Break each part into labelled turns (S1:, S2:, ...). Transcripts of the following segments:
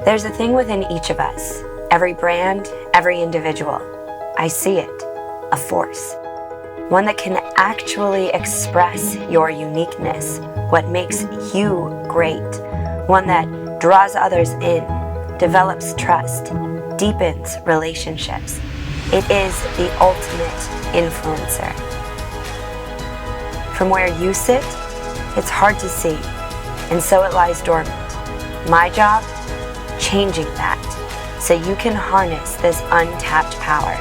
S1: There's a thing within each of us, every brand, every individual. I see it, a force. One that can actually express your uniqueness, what makes you great. One that draws others in, develops trust, deepens relationships. It is the ultimate influencer. From where you sit, it's hard to see, and so it lies dormant. My job? Changing that, so you can harness this untapped power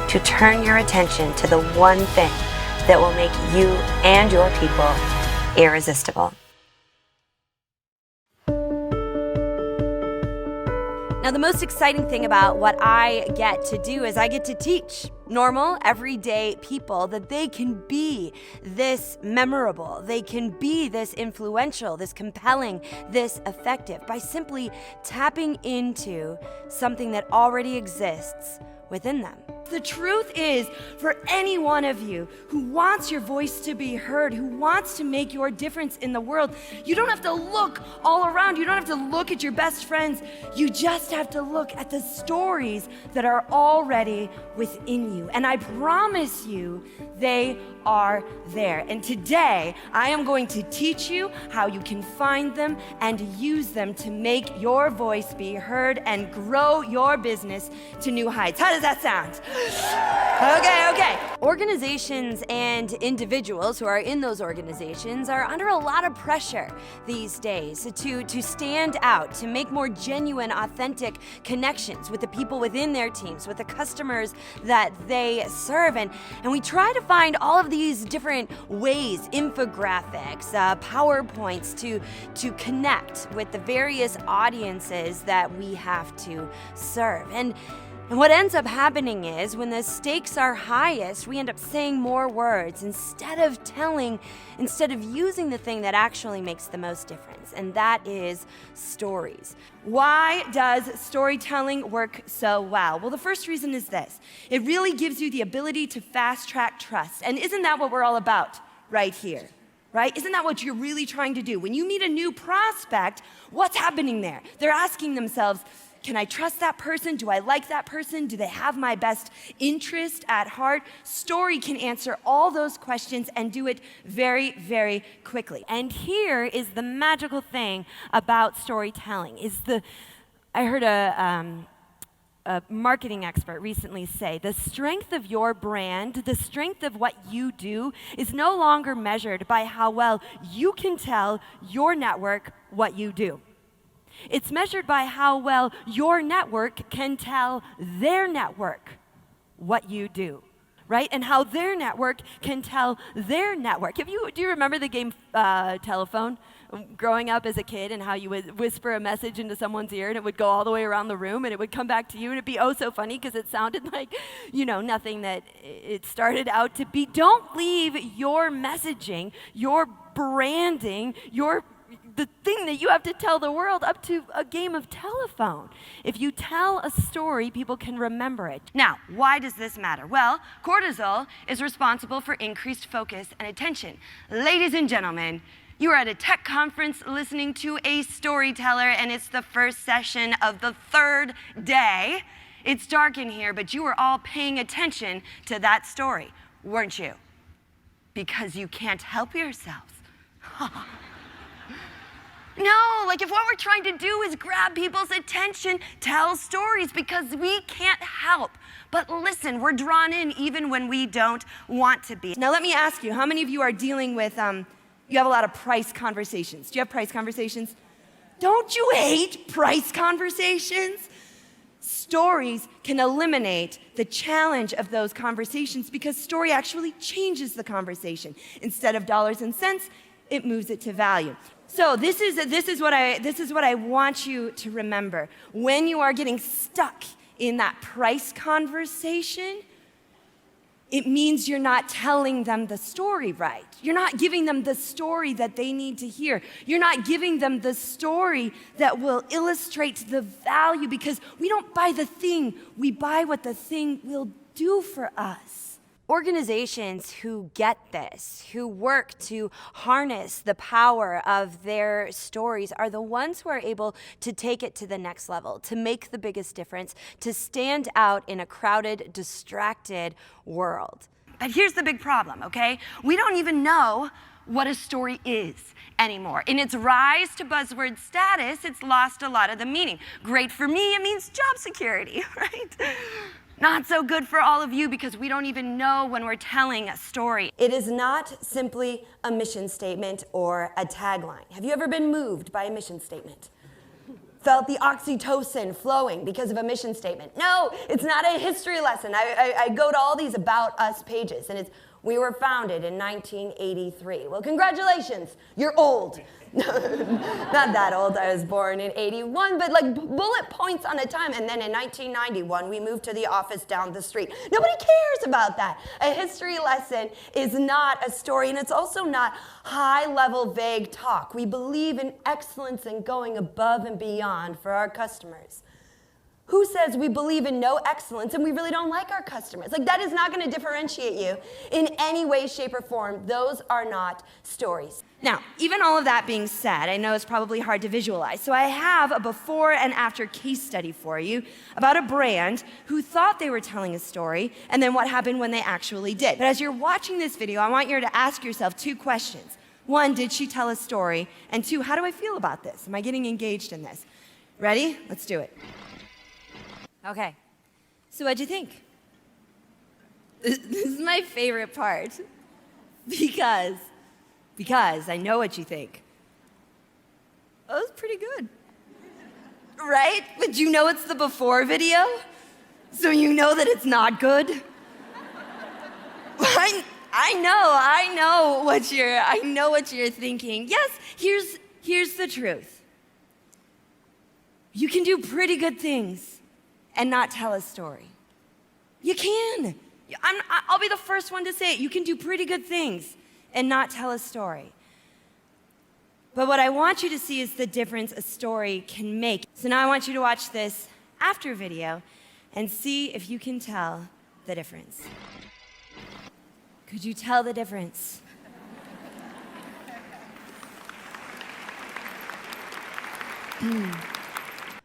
S1: to turn your attention to the one thing that will make you and your people irresistible.
S2: Now, the most exciting thing about what I get to do is I get to teach normal, everyday people that they can be this memorable, they can be this influential, this compelling, this effective by simply tapping into something that already exists within them. The truth is, for any one of you who wants your voice to be heard, who wants to make your difference in the world, you don't have to look all around. You don't have to look at your best friends. You just have to look at the stories that are already within you. And I promise you, they are there. And today, I am going to teach you how you can find them and use them to make your voice be heard and grow your business to new heights. How does that sound? Okay. Organizations and individuals who are in those organizations are under a lot of pressure these days to stand out, to make more genuine, authentic connections with the people within their teams, with the customers that they serve. And we try to find all of these different ways, infographics, PowerPoints to connect with the various audiences that we have to serve. And what ends up happening is when the stakes are highest, we end up saying more words instead of using the thing that actually makes the most difference, and that is stories. Why does storytelling work so well? Well, the first reason is this. It really gives you the ability to fast-track trust. And isn't that what we're all about right here? Right? Isn't that what you're really trying to do? When you meet a new prospect, what's happening there? They're asking themselves, can I trust that person? Do I like that person? Do they have my best interest at heart? Story can answer all those questions and do it very, very quickly. And here is the magical thing about storytelling. I heard a marketing expert recently say, the strength of your brand, the strength of what you do is no longer measured by how well you can tell your network what you do. It's measured by how well your network can tell their network what you do, right? And how their network can tell their network. Do you remember the game Telephone? Growing up as a kid, and how you would whisper a message into someone's ear and it would go all the way around the room and it would come back to you, and it'd be oh so funny because it sounded like, nothing that it started out to be. Don't leave your messaging, your branding, the thing that you have to tell the world up to a game of telephone. If you tell a story, people can remember it. Now, why does this matter? Well, cortisol is responsible for increased focus and attention. Ladies and gentlemen, you are at a tech conference listening to a storyteller, and it's the first session of the third day. It's dark in here, but you were all paying attention to that story, weren't you? Because you can't help yourselves. No, if what we're trying to do is grab people's attention, tell stories, because we can't help but listen. We're drawn in even when we don't want to be. Now let me ask you, how many of you are dealing with, you have a lot of price conversations? Do you have price conversations? Don't you hate price conversations? Stories can eliminate the challenge of those conversations because story actually changes the conversation. Instead of dollars and cents, it moves it to value. So this is what I want you to remember. When you are getting stuck in that price conversation, it means you're not telling them the story right. You're not giving them the story that they need to hear. You're not giving them the story that will illustrate the value, because we don't buy the thing, we buy what the thing will do for us. Organizations who get this, who work to harness the power of their stories, are the ones who are able to take it to the next level, to make the biggest difference, to stand out in a crowded, distracted world. But here's the big problem, okay? We don't even know what a story is anymore. In its rise to buzzword status, it's lost a lot of the meaning. Great for me, it means job security, right? Not so good for all of you because we don't even know when we're telling a story. It is not simply a mission statement or a tagline. Have you ever been moved by a mission statement? Felt the oxytocin flowing because of a mission statement? No, it's not a history lesson. I go to all these About Us pages, and it's, we were founded in 1983. Well, congratulations, you're old. Not that old, I was born in 81, but like bullet points on a time. And then in 1991, we moved to the office down the street. Nobody cares about that. A history lesson is not a story, and it's also not high-level vague talk. We believe in excellence and going above and beyond for our customers. Who says we believe in no excellence and we really don't like our customers? Like, that is not going to differentiate you in any way, shape, or form. Those are not stories. Now, even all of that being said, I know it's probably hard to visualize, so I have a before and after case study for you about a brand who thought they were telling a story and then what happened when they actually did. But as you're watching this video, I want you to ask yourself two questions. One, did she tell a story? And two, how do I feel about this? Am I getting engaged in this? Ready? Let's do it. Okay, so what'd you think? This is my favorite part because I know what you think. Oh, it's pretty good, right? But you know it's the before video, so you know that it's not good. I know what you're thinking. Yes, here's the truth. You can do pretty good things and not tell a story. You can. I'll be the first one to say it. You can do pretty good things and not tell a story. But what I want you to see is the difference a story can make. So now I want you to watch this after video and see if you can tell the difference. Could you tell the difference?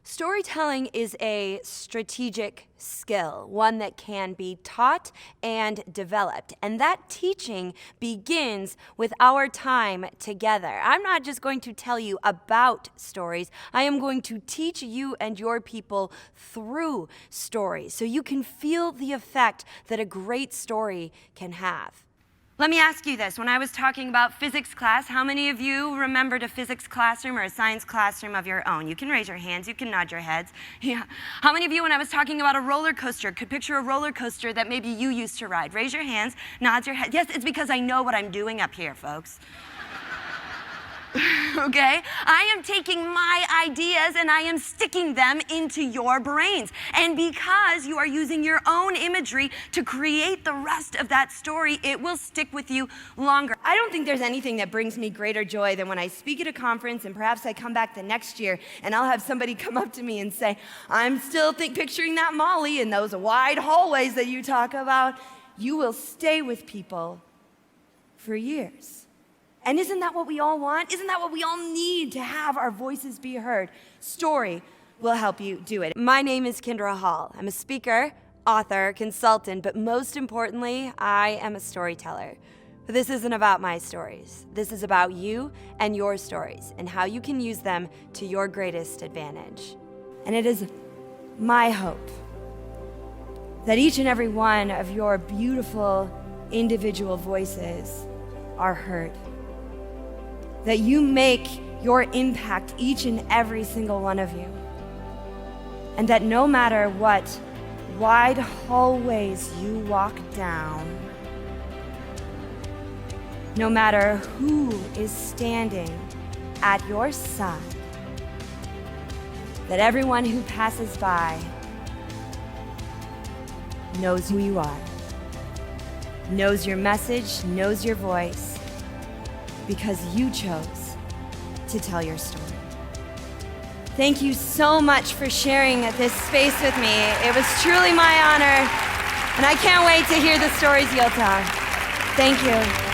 S2: Storytelling is a strategic skill, one that can be taught and developed. And that teaching begins with our time together. I'm not just going to tell you about stories. I am going to teach you and your people through stories so you can feel the effect that a great story can have. Let me ask you this. When I was talking about physics class, how many of you remembered a physics classroom or a science classroom of your own? You can raise your hands, you can nod your heads. Yeah. How many of you, when I was talking about a roller coaster, could picture a roller coaster that maybe you used to ride? Raise your hands, nod your head. Yes, it's because I know what I'm doing up here, folks. Okay? I am taking my ideas and I am sticking them into your brains. And because you are using your own imagery to create the rest of that story, it will stick with you longer. I don't think there's anything that brings me greater joy than when I speak at a conference and perhaps I come back the next year and I'll have somebody come up to me and say, I'm still picturing that Molly in those wide hallways that you talk about. You will stay with people for years. And isn't that what we all want? Isn't that what we all need to have our voices be heard? Story will help you do it. My name is Kindra Hall. I'm a speaker, author, consultant, but most importantly, I am a storyteller. But this isn't about my stories. This is about you and your stories and how you can use them to your greatest advantage. And it is my hope that each and every one of your beautiful individual voices are heard. That you make your impact, each and every single one of you. And that no matter what wide hallways you walk down, no matter who is standing at your side, that everyone who passes by knows who you are, knows your message, knows your voice, because you chose to tell your story. Thank you so much for sharing this space with me. It was truly my honor. And I can't wait to hear the stories you'll tell. Thank you.